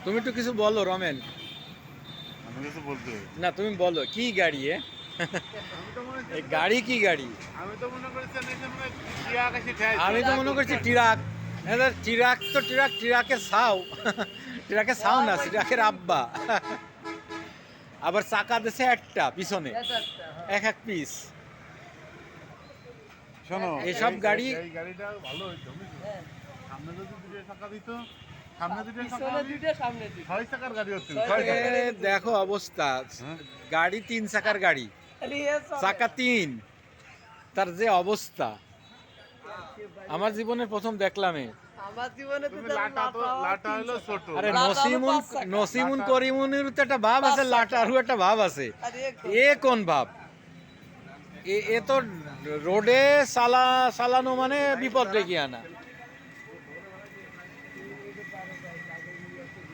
তুমি একটু কিছু বলো রমেন। আমি কিছু বলতে না তুমি বলো কি গাড়ি এই গাড়ি কি গাড়ি? আমি তো মনে করছি আমি তো মনে করছি ট্রাক। ট্রাক তো ট্রাক, ট্রাকের ছাও ট্রাকের ছাও না, ট্রাকের আব্বা। আবার চাকা দিছে একটা পিছনে, এক এক পিস। শোনো এসব গাড়ি এই গাড়িটা ভালো হইতো হ্যাঁ। সামনে যদি দুটো চাকা দিত, সামনে দুটো চাকা পিছনে দুইটা সামনে দুইটা। 6 চাকার গাড়ি হচ্ছে এ, দেখো অবস্থা, গাড়ি 3 চাকার গাড়ি, চাকা 3, তার যে অবস্থা আমার জীবনে প্রথম দেখলাম। আমার জীবনে তো তুমি তার লাটা তো লাটা লাটা হলো ছোট আরে লাটা হলো নসিমুন, 5 চাকা। নসিমুন লাটা- করিমুনের তো একটা ভাব আছে, 5 চাকা। লাটারও একটা ভাব আছে। আরে এ কোন ভাব? এ তো রোডে চালানো মানে বিপদ ডেকে আনা,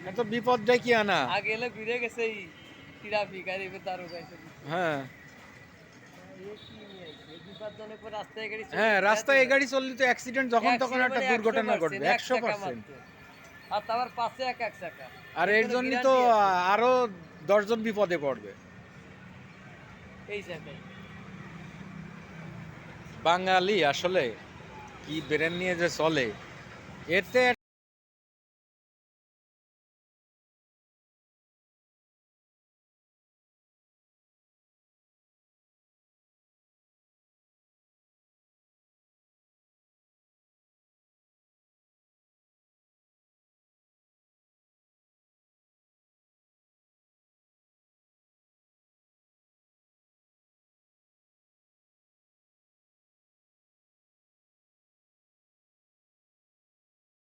এত বিপদ ডেকে আনা। আগে এলে ঘুরে গেছে এই ট্রাফিক আর এবার দারু গাইছে। হ্যাঁ বিপজ্জনক পর রাস্তায় গাড়ি হ্যাঁ, রাস্তায় এই গাড়ি চললে তো অ্যাক্সিডেন্ট যখন তখন একটা দুর্ঘটনা ঘটবে 100%। আর তারপর পাশে এক চাকা। আর এর জন্য তো আরো 10 জন বিপদে পড়বে। এই চাকায় বাঙালি আসলে কি ব্রেন নিয়ে যে চলে, এতে